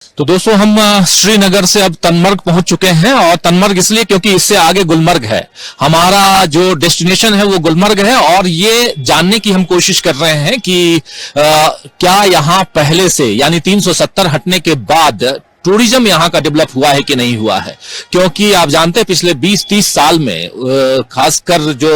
तो दोस्तों हम श्रीनगर से अब तनमर्ग पहुंच चुके हैं, और तनमर्ग इसलिए क्योंकि इससे आगे गुलमर्ग है। हमारा जो डेस्टिनेशन है वो गुलमर्ग है, और ये जानने की हम कोशिश कर रहे हैं कि क्या यहाँ पहले से यानी 370 हटने के बाद टूरिज्म यहाँ का डेवलप हुआ है कि नहीं हुआ है। क्योंकि आप जानते हैं पिछले 20-30 साल में खासकर जो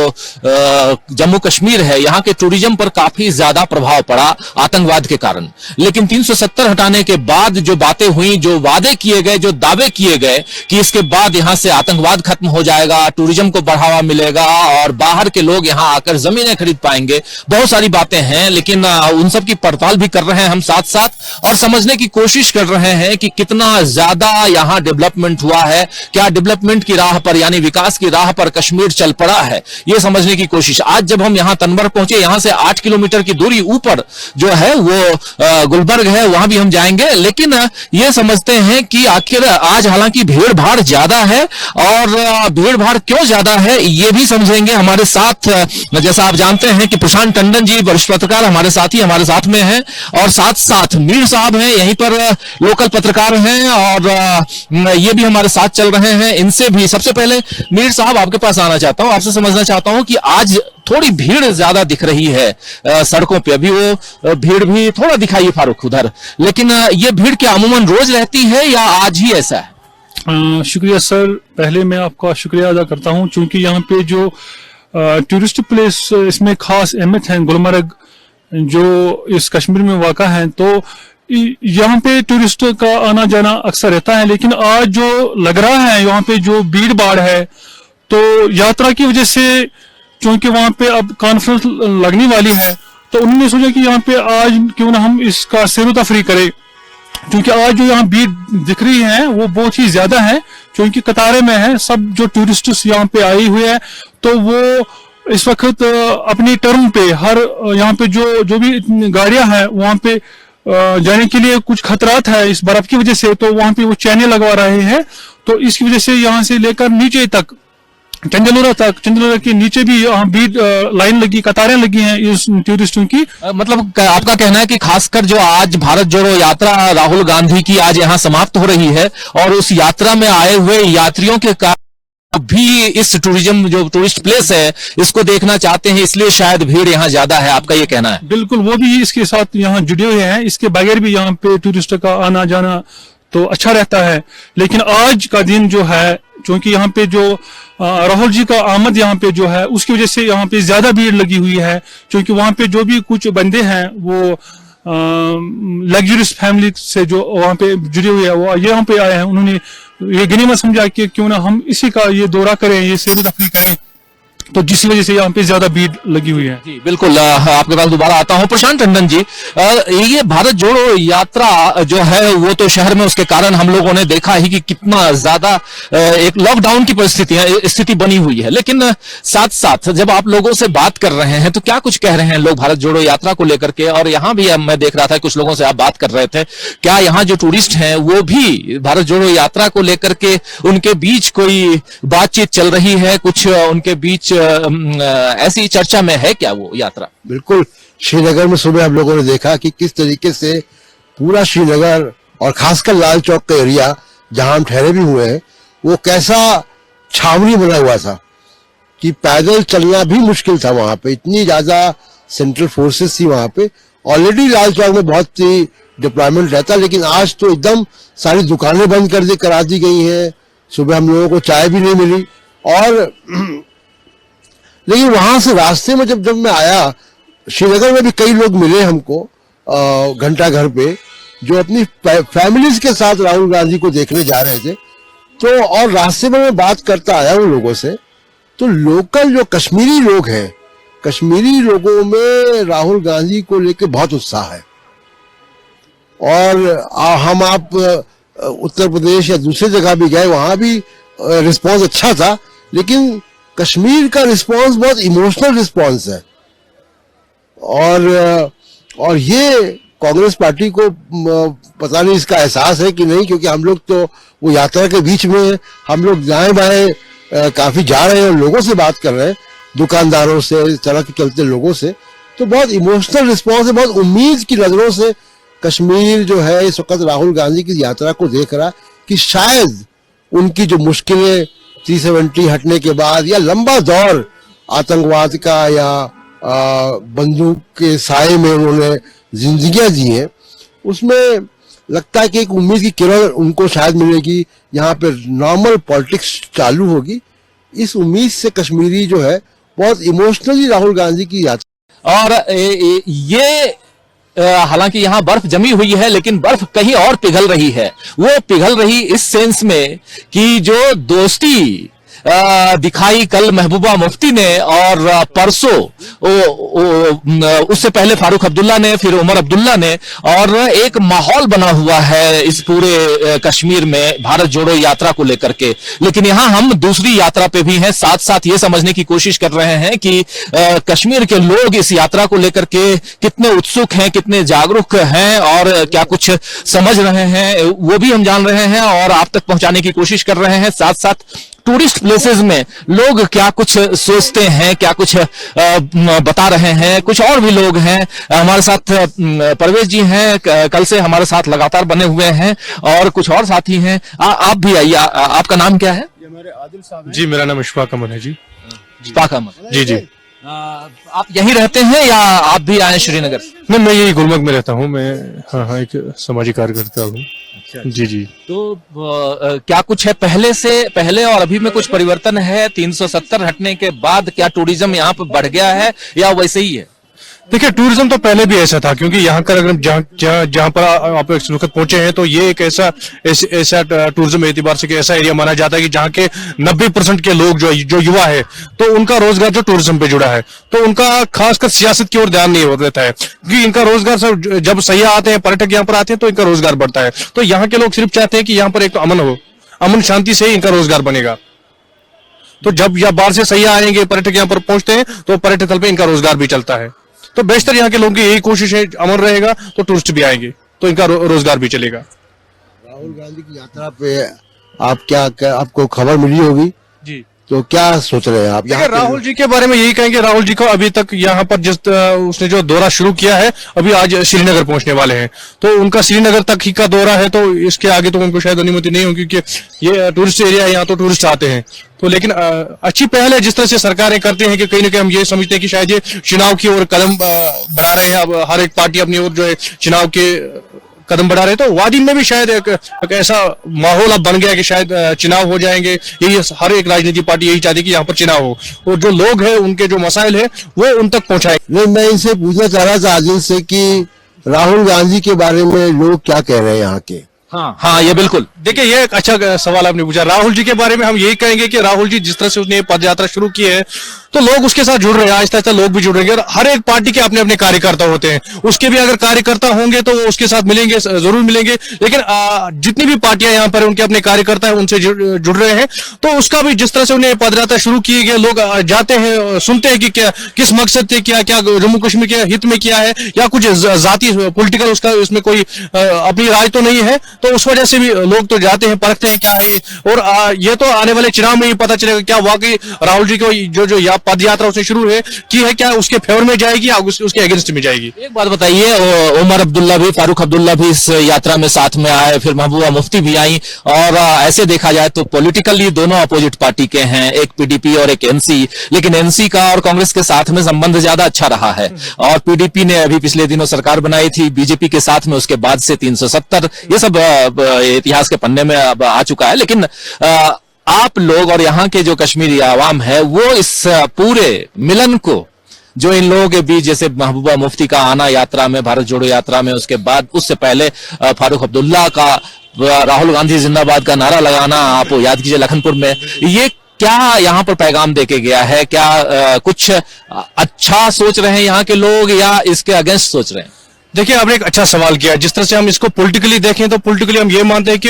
जम्मू कश्मीर है, यहाँ के टूरिज्म पर काफी ज्यादा प्रभाव पड़ा आतंकवाद के कारण। लेकिन 370 हटाने के बाद जो बातें हुई, जो वादे किए गए, जो दावे किए गए कि इसके बाद यहाँ से आतंकवाद खत्म हो जाएगा, टूरिज्म को बढ़ावा मिलेगा और बाहर के लोग यहाँ आकर जमीनें खरीद पाएंगे, बहुत सारी बातें हैं। लेकिन उन सब की पड़ताल भी कर रहे हैं हम साथ साथ, और समझने की कोशिश कर रहे हैं कि कितना ज्यादा यहां डेवलपमेंट हुआ है, क्या डेवलपमेंट की राह पर यानी विकास की राह पर कश्मीर चल पड़ा है, यह समझने की कोशिश। आज जब हम यहां तनवर पहुंचे, यहां से 8 किलोमीटर की दूरी ऊपर जो है वो गुलबर्ग है, वहां भी हम जाएंगे। लेकिन यह समझते हैं कि आखिर आज हालांकि भीड़ भाड़ ज्यादा है, और भीड़ भाड़ क्यों ज्यादा है ये भी समझेंगे। हमारे साथ जैसा आप जानते हैं कि प्रशांत टंडन जी वरिष्ठ पत्रकार हमारे साथ में हैं, और साथ साथ मीर साहब हैं, यहीं पर लोकल पत्रकार हैं, और ये भी हमारे साथ चल रहे हैं। इनसे भी सबसे पहले मीर साहब आपके पास आना चाहता हूं, आपसे समझना चाहता हूं कि आज थोड़ी भीड़ ज्यादा दिख रही है सड़कों पे। अभी वो भीड़ भी थोड़ा दिखाइए फारूक उधर, लेकिन ये भीड़ क्या अमूमन रोज रहती है या आज ही ऐसा है? शुक्रिया सर, पहले मैं आपका शुक्रिया अदा करता हूं, क्योंकि यहाँ पे जो टूरिस्ट प्लेस इसमें खास अहमियत है गुलमर्ग जो इस कश्मीर में वाक़ा है, तो यहाँ पे टूरिस्ट का आना जाना अक्सर रहता है। लेकिन आज जो लग रहा है यहाँ पे जो भीड़ भाड़ है, तो यात्रा की वजह से, क्योंकि वहाँ पे अब कॉन्फ्रेंस लगने वाली है, तो उन्होंने सोचा कि यहाँ पे आज क्यों ना हम इसका सैर तफरी करें, क्योंकि आज जो यहाँ भीड़ दिख रही है वो बहुत ही ज्यादा है, क्योंकि कतारे में है, सब जो टूरिस्ट यहाँ पे आए हुए हैं, तो वो इस वक्त अपनी टर्म पे हर यहाँ पे जो भी गाड़ियां हैं वहाँ पे जाने के लिए कुछ खतरात है इस बर्फ की वजह से, तो वहां पे वो चैने लगवा रहे हैं। तो इसकी वजह से यहाँ से लेकर नीचे तक चंदलोरा के नीचे भी यहाँ भीड़ लाइन लगी, कतारें लगी हैं इस टूरिस्टों की। मतलब आपका कहना है कि खासकर जो आज भारत जोड़ो यात्रा राहुल गांधी की आज यहाँ समाप्त हो रही है, और उस यात्रा में आए हुए यात्रियों के कारण भी इस टूरिज्म जो टूरिस्ट प्लेस है इसको देखना चाहते हैं, इसलिए शायद भीड़ यहाँ ज्यादा है, आपका ये कहना है? बिल्कुल, वो भी इसके साथ यहाँ जुड़े हुए हैं, इसके बगैर भी यहाँ पे टूरिस्ट का आना जाना तो अच्छा रहता है। लेकिन आज का दिन जो है, क्योंकि यहाँ पे जो राहुल जी का आमद यहाँ पे जो है उसकी वजह से यहाँ पे ज्यादा भीड़ लगी हुई है, क्योंकि वहाँ पे जो भी कुछ बंदे हैं वो लग्जरियस फैमिली से जो वहाँ पे जुड़े हुए हैं, वो यहाँ पे आए हैं, उन्होंने ये गनीमत समझा कि क्यों ना हम इसी का ये दौरा करें, ये सैर तफरी करें, तो जिस वजह से यहाँ पे ज्यादा भीड़ लगी हुई है। जी बिल्कुल, आपके पास दोबारा आता हूँ। प्रशांत टंडन जी, ये भारत जोड़ो यात्रा जो है वो तो शहर में उसके कारण हम लोगों ने देखा ही कि कितना ज्यादा एक लॉकडाउन की स्थिति बनी हुई है। लेकिन साथ साथ जब आप लोगों से बात कर रहे हैं तो क्या कुछ कह रहे हैं लोग भारत जोड़ो यात्रा को लेकर के? और यहाँ भी मैं देख रहा था कुछ लोगों से आप बात कर रहे थे, क्या यहाँ जो टूरिस्ट हैं वो भी भारत जोड़ो यात्रा को लेकर के उनके बीच कोई बातचीत चल रही है, कुछ उनके बीच ऐसी चर्चा में है क्या वो यात्रा? बिल्कुल, श्रीनगर में सुबह हम लोगों ने देखा कि किस तरीके से पूरा श्रीनगर और खासकर लाल चौक का एरिया जहां हम ठहरे भी हुए हैं, वो कैसा छावनी बना हुआ था कि पैदल चलना भी मुश्किल था। वहां पे इतनी ज्यादा सेंट्रल फोर्सेस थी वहां पे। ऑलरेडी लाल चौक में बहुत सी डिप्लॉयमेंट रहता, लेकिन आज तो एकदम सारी दुकानें बंद करा दी गई हैं। सुबह हम लोगों को चाय भी नहीं मिली। और लेकिन वहां से रास्ते में जब मैं आया, श्रीनगर में भी कई लोग मिले हमको घंटा घर पे, जो अपनी फैमिलीज के साथ राहुल गांधी को देखने जा रहे थे। तो और रास्ते में मैं बात करता आया उन लोगों से, तो लोकल जो कश्मीरी लोग हैं, कश्मीरी लोगों में राहुल गांधी को लेकर बहुत उत्साह है। और आप उत्तर प्रदेश या दूसरी जगह भी गए, वहां भी रिस्पॉन्स अच्छा था, लेकिन कश्मीर का रिस्पॉन्स बहुत इमोशनल रिस्पॉन्स है। और ये कांग्रेस पार्टी को पता नहीं इसका एहसास है कि नहीं, क्योंकि हम लोग तो वो यात्रा के बीच में हम लोग दाएं बाएं काफी जा रहे हैं, लोगों से बात कर रहे हैं, दुकानदारों से, सड़क चलते लोगों से। तो बहुत इमोशनल रिस्पॉन्स है, बहुत उम्मीद की नजरों से कश्मीर जो है इस वक्त राहुल गांधी की यात्रा को देख रहा कि शायद उनकी जो मुश्किलें 370 हटने के बाद या लंबा दौर आतंकवाद का या बंदूक के साए में उन्होंने जिंदगियां जी हैं, उसमें लगता है कि एक उम्मीद की किरण उनको शायद मिलेगी, यहाँ पे नॉर्मल पॉलिटिक्स चालू होगी। इस उम्मीद से कश्मीरी जो है बहुत इमोशनली राहुल गांधी की यात्रा। और ये हालांकि यहाँ बर्फ जमी हुई है, लेकिन बर्फ कहीं और पिघल रही है। वो पिघल रही इस सेंस में कि जो दोस्ती दिखाई कल महबूबा मुफ्ती ने और परसों उससे पहले फारूक अब्दुल्ला ने, फिर उमर अब्दुल्ला ने, और एक माहौल बना हुआ है इस पूरे कश्मीर में भारत जोड़ो यात्रा को लेकर के। लेकिन यहाँ हम दूसरी यात्रा पे भी हैं, साथ साथ ये समझने की कोशिश कर रहे हैं कि कश्मीर के लोग इस यात्रा को लेकर के कितने उत्सुक हैं, कितने जागरूक हैं और क्या कुछ समझ रहे हैं, वो भी हम जान रहे हैं और आप तक पहुंचाने की कोशिश कर रहे हैं। साथ साथ टूरिस्ट प्लेसेस में लोग क्या कुछ सोचते हैं, क्या कुछ बता रहे हैं। कुछ और भी लोग हैं हमारे साथ, परवेज जी हैं, कल से हमारे साथ लगातार बने हुए हैं, और कुछ और साथी हैं। आप भी आइए। आपका नाम क्या है? जी, मेरा नाम इशफाक अहमद है जी। इशफाक अहमद जी जी। आप यहीं रहते हैं या आप भी आए श्रीनगर? नहीं, मैं यही गुलमर्ग में रहता हूँ। मैं हाँ एक सामाजिक कार्यकर्ता हूँ। जी जी। तो क्या कुछ है पहले और अभी में कुछ परिवर्तन है? 370 हटने के बाद क्या टूरिज्म यहाँ पर बढ़ गया है या वैसे ही है? देखिए, टूरिज्म तो पहले भी ऐसा था, क्योंकि यहाँ का अगर जहाँ पर आप इस वक्त पहुंचे हैं तो ये एक ऐसा टूरिज्म एतबार से ऐसा एरिया माना जाता है कि जहाँ के 90% के लोग जो युवा है तो उनका रोजगार जो टूरिज्म पे जुड़ा है, तो उनका खासकर सियासत की ओर ध्यान नहीं हो रहता है, क्योंकि इनका रोजगार सब जब सयाह आते हैं, पर्यटक यहाँ पर आते हैं तो इनका रोजगार बढ़ता है। तो यहाँ के लोग सिर्फ चाहते हैं कि यहाँ पर एक तो अमन हो, अमन शांति से ही इनका रोजगार बनेगा। तो जब या बाहर से सयाह आएंगे, पर्यटक यहाँ पर पहुंचते हैं तो पर्यटक स्थल पे इनका रोजगार भी चलता है। तो बेशतर यहाँ के लोगों की यही कोशिश है, अमन रहेगा तो टूरिस्ट भी आएंगे तो इनका रोजगार भी चलेगा। राहुल गांधी की यात्रा पे आपको खबर मिली होगी जी, तो क्या सोच रहे हैं आप? यहाँ राहुल जी के बारे में यही कहेंगे, राहुल जी को अभी तक यहाँ पर उसने जो दौरा शुरू किया है, अभी आज श्रीनगर पहुंचने वाले हैं, तो उनका श्रीनगर तक ही का दौरा है, तो इसके आगे तो उनको शायद अनुमति नहीं होगी, क्योंकि ये टूरिस्ट एरिया है, यहाँ तो टूरिस्ट आते हैं। तो लेकिन अच्छी पहल है जिस तरह से सरकारें करते हैं कि कहीं ना कहीं हम ये समझते हैं कि शायद ये चुनाव की ओर कदम बढ़ा रहे हैं। अब हर एक पार्टी अपनी ओर जो है चुनाव के कदम बढ़ा रहे, तो वादी में भी शायद एक ऐसा माहौल अब बन गया कि शायद चुनाव हो जाएंगे। यही हर एक राजनीतिक पार्टी यही चाहती है कि यहाँ पर चुनाव हो और जो लोग हैं उनके जो मसाइल है वो उन तक पहुंचाए। नहीं, मैं इनसे पूछना चाह रहा था आदिल से कि राहुल गांधी के बारे में लोग क्या कह रहे हैं यहाँ के? हाँ, ये बिल्कुल। देखिए, ये एक अच्छा सवाल आपने पूछा। राहुल जी के बारे में हम यही कहेंगे कि राहुल जी जिस तरह से उसने पद यात्रा शुरू की है तो लोग उसके साथ जुड़ रहे हैं, आहिस्ता आहिस्ता लोग भी जुड़ रहे हैं। और हर एक पार्टी के अपने अपने कार्यकर्ता होते हैं, उसके भी अगर कार्यकर्ता होंगे तो उसके साथ मिलेंगे, जरूर मिलेंगे। लेकिन जितनी भी पार्टियां यहाँ पर उनके अपने कार्यकर्ता है उनसे जुड़ रहे हैं, तो उसका भी जिस तरह से उन्हें पद यात्रा शुरू की गई, लोग जाते हैं, सुनते हैं कि क्या किस मकसद से क्या जम्मू कश्मीर के हित में किया है, या कुछ जाति पॉलिटिकल उसका इसमें कोई अपनी राय तो नहीं है, तो उस वजह से भी लोग तो जाते हैं, परखते हैं क्या है ये। और ये तो आने वाले चुनाव में ही पता चलेगा क्या वाकई राहुल जी को जो पद यात्रा उससे शुरू है की है, क्या उसके फेवर में जाएगी या उसके अगेंस्ट में जाएगी। एक बात बताइए, उमर अब्दुल्ला भी, फारूक अब्दुल्ला भी इस यात्रा में साथ में आए, फिर महबूबा मुफ्ती भी आई, और ऐसे देखा जाए तो पॉलिटिकली दोनों अपोजिट पार्टी के हैं, एक पीडीपी और एक एनसी। लेकिन एनसी का और कांग्रेस के साथ में संबंध ज्यादा अच्छा रहा है, और पीडीपी ने अभी पिछले दिनों सरकार बनाई थी बीजेपी के साथ में, उसके बाद से 370 ये सब इतिहास के पन्ने में अब आ चुका है। लेकिन आप लोग और यहाँ के जो कश्मीरी आवाम है वो इस पूरे मिलन को, जो इन लोगों के बीच, जैसे महबूबा मुफ्ती का आना यात्रा में, भारत जोड़ो यात्रा में, उसके बाद उससे पहले फारूक अब्दुल्ला का राहुल गांधी जिंदाबाद का नारा लगाना, आप याद कीजिए लखनपुर में, ये क्या यहाँ पर पैगाम देके गया है? क्या कुछ अच्छा सोच रहे हैं यहाँ के लोग या इसके अगेंस्ट सोच रहे हैं? देखिए, आपने एक अच्छा सवाल किया। जिस तरह से हम इसको पॉलिटिकली देखें तो पॉलिटिकली हम ये मानते हैं कि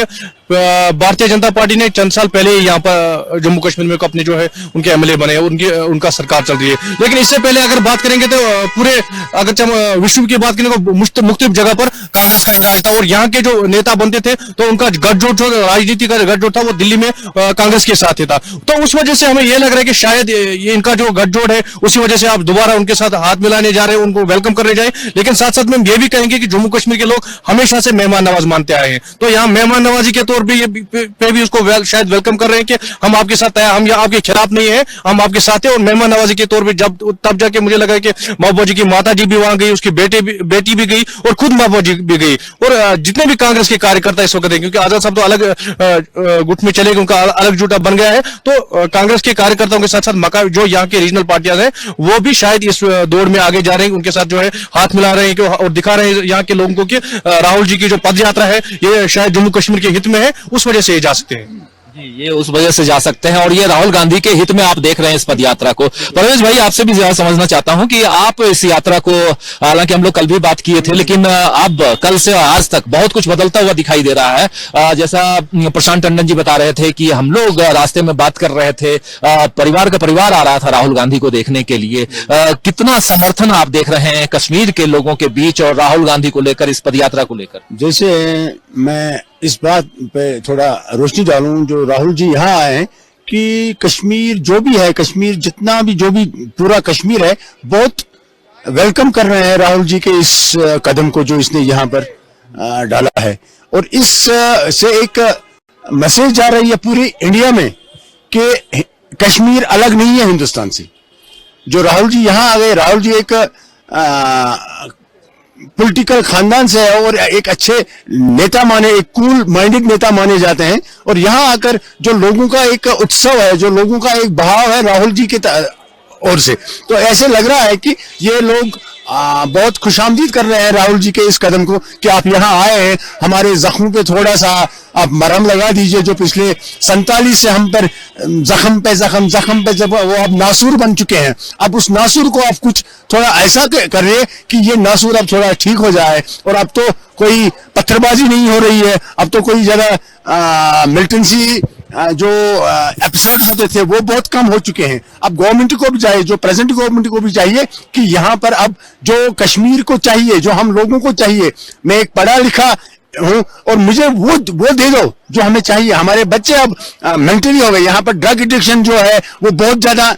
भारतीय जनता पार्टी ने चंद साल पहले यहाँ पर जम्मू कश्मीर में अपने जो है उनके एमएलए बने, उनका सरकार चल रही है। लेकिन इससे पहले अगर बात करेंगे तो पूरे अगर हम विश्व की बात करें तो मुख्तलिफ जगह पर कांग्रेस का राज था और यहाँ के जो नेता बनते थे तो उनका गठजोड़ था, राजनीति का गठजोड़ था वो दिल्ली में कांग्रेस के साथ ही था। तो उस वजह से हमें यह लग रहा है कि शायद ये इनका जो गठजोड़ है उसी वजह से आप दोबारा उनके साथ हाथ मिलाने जा रहे हैं, उनको वेलकम करने जाए। लेकिन साथ साथ में हम ये भी कहेंगे कि जम्मू कश्मीर के लोग हमेशा से मेहमान नवाज मानते आए हैं, तो यहाँ मेहमान नवाजी के तौर पे भी उसको शायद वेलकम कर रहे हैं कि हम आपके साथ हैं, हम आपके खिलाफ नहीं है, हम आपके साथ हैं। और मेहमान नवाजी के तौर पे तब जाके मुझे लगा कि महबूबा जी की माता जी भी वहां गई, उसकी बेटी भी गई और खुद महबूबा जी भी गई और जितने भी कांग्रेस के कार्यकर्ता इस वक्त हैं, क्योंकि आजाद साहब तो अलग गुट में चले गए, उनका अलग जुटा बन गया है, तो कांग्रेस के कार्यकर्ताओं के साथ साथ जो यहाँ के रीजनल पार्टियां हैं वो भी शायद इस दौड़ में आगे जा रहे हैं, उनके साथ जो है हाथ मिला रहे हैं और दिखा रहे हैं यहाँ के लोगों को कि राहुल जी की जो पद यात्रा है ये शायद जम्मू कश्मीर के हित में है, उस वजह से ये जा सकते हैं। जी, ये उस वजह से जा सकते हैं और ये राहुल गांधी के हित में आप देख रहे हैं इस पद यात्रा को। परवेज भाई, आपसे भी ज्यादा समझना चाहता हूं कि आप इस यात्रा को, हालांकि हम लोग कल भी बात किए थे, लेकिन अब कल से आज तक बहुत कुछ बदलता हुआ दिखाई दे रहा है। जैसा प्रशांत टंडन जी बता रहे थे कि हम लोग रास्ते में बात कर रहे थे, परिवार का परिवार आ रहा था राहुल गांधी को देखने के लिए। कितना समर्थन आप देख रहे हैं कश्मीर के लोगों के बीच और राहुल गांधी को लेकर, इस पद यात्रा को लेकर? जैसे मैं इस बात पे थोड़ा रोशनी डालूं, जो राहुल जी यहाँ आए हैं कि कश्मीर जो भी है, कश्मीर जितना भी जो भी पूरा कश्मीर है, बहुत वेलकम कर रहे हैं राहुल जी के इस कदम को जो इसने यहाँ पर डाला है। और इस से एक मैसेज जा रही है पूरी इंडिया में कि कश्मीर अलग नहीं है हिंदुस्तान से। जो राहुल जी यहाँ आ गए, राहुल जी एक पॉलिटिकल खानदान से है और एक अच्छे नेता माने, एक कूल माइंडेड नेता माने जाते हैं। और यहाँ आकर जो लोगों का एक उत्सव है, जो लोगों का एक बहाव है राहुल जी के ओर से, तो ऐसे लग रहा है कि ये लोग बहुत खुशामदीद कर रहे हैं राहुल जी के इस कदम को कि आप यहाँ आए हैं, हमारे जख्मों पे थोड़ा सा आप मरहम लगा दीजिए। जो पिछले 47 से हम पर जख्म पे जब वो अब नासूर बन चुके हैं, अब उस नासूर को आप कुछ थोड़ा ऐसा करिए कि ये नासूर अब थोड़ा ठीक हो जाए। और अब तो कोई पत्थरबाजी नहीं हो रही है, अब तो कोई ज्यादा मिलिटेंसी जो एपिसोड होते थे वो बहुत कम हो चुके हैं। अब गवर्नमेंट को भी चाहिए, जो प्रेजेंट गवर्नमेंट को भी चाहिए कि यहाँ पर अब जो कश्मीर को चाहिए, जो हम लोगों को चाहिए, मैं एक पढ़ा लिखा हूँ और मुझे वो दे दो जो हमें चाहिए। हमारे बच्चे अब मेंटली हो गए, यहाँ पर ड्रग एडिक्शन जो है वो बहुत ज्यादा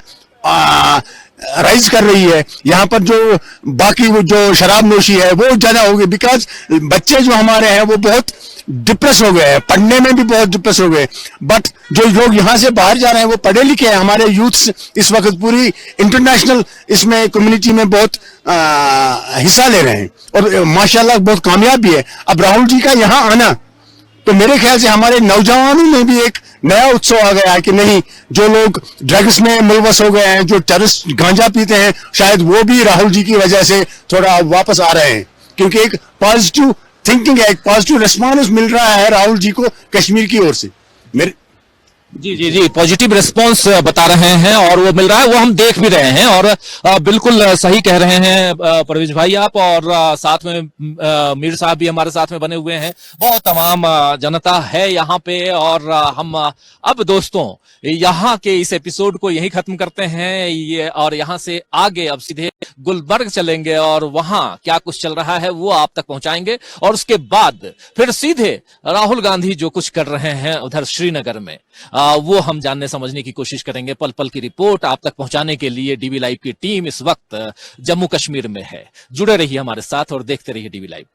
राइज कर रही है। यहाँ पर जो बाकी वो जो शराब नोशी है वो ज्यादा हो गई, बिकॉज बच्चे जो हमारे हैं वो बहुत डिप्रेस हो गए हैं, पढ़ने में भी बहुत डिप्रेस हो गए। बट जो लोग यहाँ से बाहर जा रहे हैं वो पढ़े लिखे हैं, हमारे यूथ इस वक्त पूरी इंटरनेशनल इसमें कम्युनिटी में बहुत हिस्सा ले रहे हैं और माशाल्लाह बहुत कामयाब भी है। अब राहुल जी का यहाँ आना तो मेरे ख्याल से हमारे नौजवानों में भी एक नया उत्सव आ गया है कि नहीं, जो लोग ड्रग्स में मुलवस हो गए हैं, जो टेररिस्ट गांजा पीते हैं, शायद वो भी राहुल जी की वजह से थोड़ा वापस आ रहे हैं, क्योंकि एक पॉजिटिव थिंकिंग है, एक पॉजिटिव रिस्पॉन्स मिल रहा है राहुल जी को कश्मीर की ओर से। मेरे जी, पॉजिटिव रिस्पांस बता रहे हैं और वो मिल रहा है, वो हम देख भी रहे हैं। और बिल्कुल सही कह रहे हैं परवेज भाई आप, और साथ में मीर साहब भी हमारे साथ में बने हुए हैं। बहुत तमाम जनता है यहाँ पे और हम अब दोस्तों यहाँ के इस एपिसोड को यही खत्म करते हैं ये, और यहाँ से आगे अब सीधे गुलबर्ग चलेंगे और वहां क्या कुछ चल रहा है वो आप तक पहुंचाएंगे। और उसके बाद फिर सीधे राहुल गांधी जो कुछ कर रहे हैं उधर श्रीनगर में, वो हम जानने समझने की कोशिश करेंगे। पल पल की रिपोर्ट आप तक पहुंचाने के लिए डीवी लाइव की टीम इस वक्त जम्मू कश्मीर में है। जुड़े रहिए हमारे साथ और देखते रहिए डीवी लाइव।